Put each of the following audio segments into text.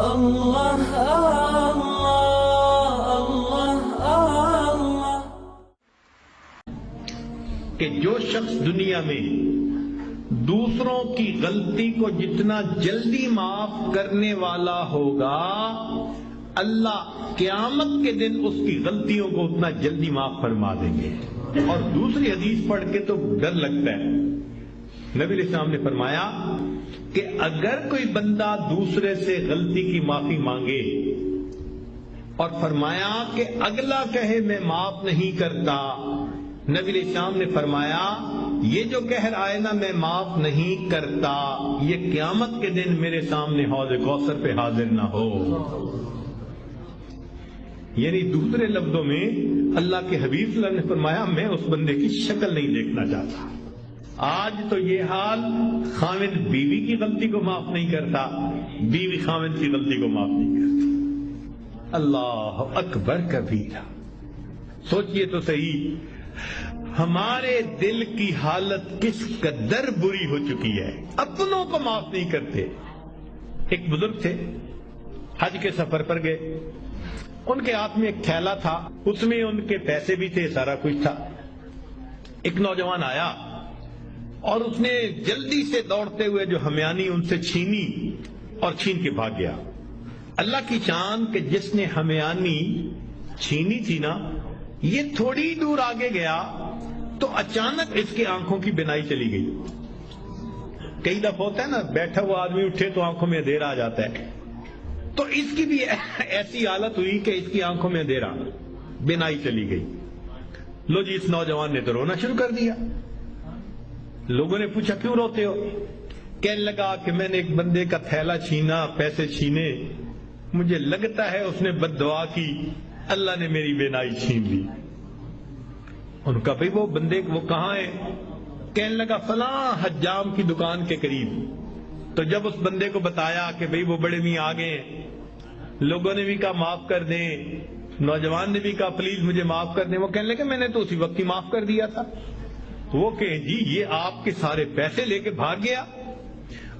اللہ اللہ اللہ اللہ۔ کہ جو شخص دنیا میں دوسروں کی غلطی کو جتنا جلدی معاف کرنے والا ہوگا، اللہ قیامت کے دن اس کی غلطیوں کو اتنا جلدی معاف فرما دیں گے۔ اور دوسری حدیث پڑھ کے تو ڈر لگتا ہے۔ نبی علیہ السلام نے فرمایا کہ اگر کوئی بندہ دوسرے سے غلطی کی معافی مانگے اور فرمایا کہ اگلا کہے میں معاف نہیں کرتا، نبی علیہ السلام نے فرمایا یہ جو کہہ رہا ہے نا میں معاف نہیں کرتا، یہ قیامت کے دن میرے سامنے حوض کوثر پہ حاضر نہ ہو۔ یعنی دوسرے لفظوں میں اللہ کے حبیب صلی اللہ علیہ وسلم نے فرمایا میں اس بندے کی شکل نہیں دیکھنا چاہتا۔ آج تو یہ حال، خاوند بیوی کی غلطی کو معاف نہیں کرتا، بیوی خاوند کی غلطی کو معاف نہیں کرتی۔ اللہ اکبر کبیرہ۔ سوچئے تو صحیح ہمارے دل کی حالت کس قدر بری ہو چکی ہے، اپنوں کو معاف نہیں کرتے۔ ایک بزرگ تھے، حج کے سفر پر گئے، ان کے ہاتھ میں ایک تھیلا تھا، اس میں ان کے پیسے بھی تھے، سارا کچھ تھا۔ ایک نوجوان آیا اور اس نے جلدی سے دوڑتے ہوئے جو ہمیانی ان سے چھینی اور چھین کے بھاگ گیا۔ اللہ کی شان کہ جس نے ہمیانی چھینی تھی نا، یہ تھوڑی دور آگے گیا تو اچانک اس کی آنکھوں کی بینائی چلی گئی۔ کئی دفعہ ہوتا ہے نا بیٹھا ہوا آدمی اٹھے تو آنکھوں میں اندھیرا آ جاتا ہے، تو اس کی بھی ایسی حالت ہوئی کہ اس کی آنکھوں میں اندھیرا، بینائی چلی گئی۔ لو جی، اس نوجوان نے تو رونا شروع کر دیا۔ لوگوں نے پوچھا کیوں روتے ہو؟ کہنے لگا کہ میں نے ایک بندے کا تھیلا چھینا، پیسے چھینے، مجھے لگتا ہے اس نے بد دعا کی، اللہ نے میری بینائی چھین لی۔ ان کا بھئی وہ بندے وہ کہاں ہے؟ کہنے لگا فلاں حجام کی دکان کے قریب۔ تو جب اس بندے کو بتایا کہ بھئی وہ بڑے میاں آ گئے، لوگوں نے بھی کہا معاف کر دیں، نوجوان نے بھی کہا پلیز مجھے معاف کر دیں، وہ کہنے لگے میں نے تو اسی وقت ہی معاف کر دیا تھا۔ وہ کہیں جی یہ آپ کے سارے پیسے لے کے بھاگ گیا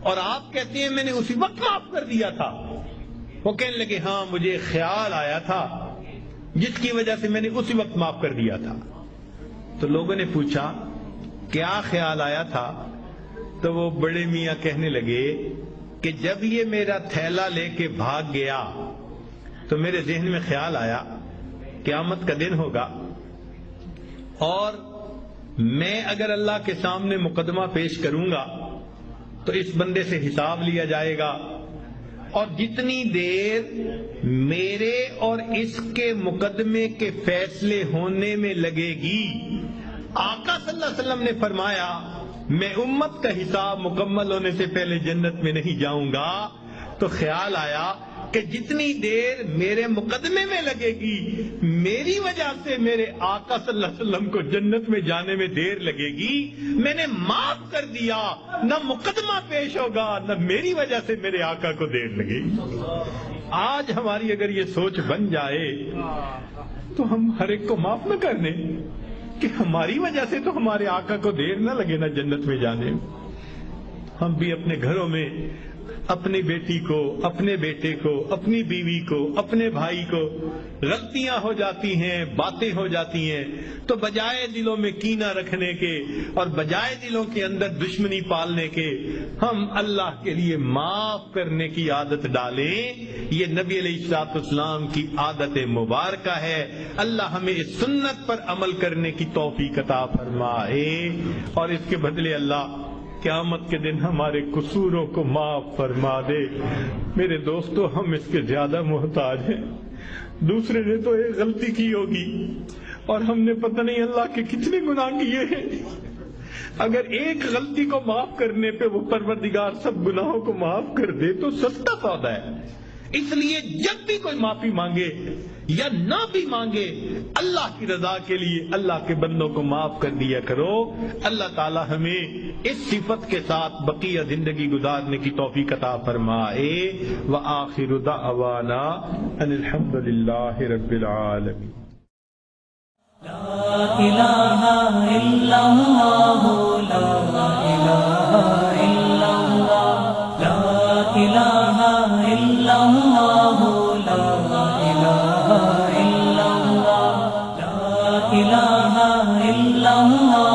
اور آپ کہتے ہیں میں نے اسی وقت معاف کر دیا تھا۔ وہ کہنے لگے ہاں مجھے خیال آیا تھا جس کی وجہ سے میں نے اسی وقت معاف کر دیا تھا۔ تو لوگوں نے پوچھا کیا خیال آیا تھا؟ تو وہ بڑے میاں کہنے لگے کہ جب یہ میرا تھیلا لے کے بھاگ گیا تو میرے ذہن میں خیال آیا قیامت کا دن ہوگا اور میں اگر اللہ کے سامنے مقدمہ پیش کروں گا تو اس بندے سے حساب لیا جائے گا، اور جتنی دیر میرے اور اس کے مقدمے کے فیصلے ہونے میں لگے گی، آقا صلی اللہ علیہ وسلم نے فرمایا میں امت کا حساب مکمل ہونے سے پہلے جنت میں نہیں جاؤں گا۔ تو خیال آیا کہ جتنی دیر میرے مقدمے میں لگے گی، میری وجہ سے میرے آقا صلی اللہ علیہ وسلم کو جنت میں جانے میں دیر لگے گی، میں نے معاف کر دیا، نہ مقدمہ پیش ہوگا نہ میری وجہ سے میرے آقا کو دیر لگے گی۔ آج ہماری اگر یہ سوچ بن جائے تو ہم ہر ایک کو معاف نہ کر دیں کہ ہماری وجہ سے تو ہمارے آقا کو دیر نہ لگے نہ جنت میں جانے میں۔ ہم بھی اپنے گھروں میں اپنی بیٹی کو، اپنے بیٹے کو، اپنی بیوی کو، اپنے بھائی کو غلطیاں ہو جاتی ہیں، باتیں ہو جاتی ہیں، تو بجائے دلوں میں کینہ رکھنے کے اور بجائے دلوں کے اندر دشمنی پالنے کے، ہم اللہ کے لیے معاف کرنے کی عادت ڈالیں۔ یہ نبی علیہ السلام کی عادت مبارکہ ہے۔ اللہ ہمیں اس سنت پر عمل کرنے کی توفیق عطا فرمائے، اور اس کے بدلے اللہ قیامت کے دن ہمارے قصوروں کو معاف فرما دے۔ میرے دوستو، ہم اس کے زیادہ محتاج ہیں۔ دوسرے نے تو ایک غلطی کی ہوگی اور ہم نے پتہ نہیں اللہ کے کتنے گناہ کیے ہیں۔ اگر ایک غلطی کو معاف کرنے پہ وہ پروردگار سب گناہوں کو معاف کر دے تو سستا سودا ہے۔ اس لیے جب بھی کوئی معافی مانگے یا نہ بھی مانگے، اللہ کی رضا کے لیے اللہ کے بندوں کو معاف کر دیا کرو۔ اللہ تعالی ہمیں اس صفت کے ساتھ بقیہ زندگی گزارنے کی توفیق عطا فرمائے۔ وآخر دعوانا ان الحمد للہ رب العالمین۔ لا الہ الا اللہ، لا الہ الا اللہ، لا الہ إلا الله لا إله إلا الله لا إله إلا الله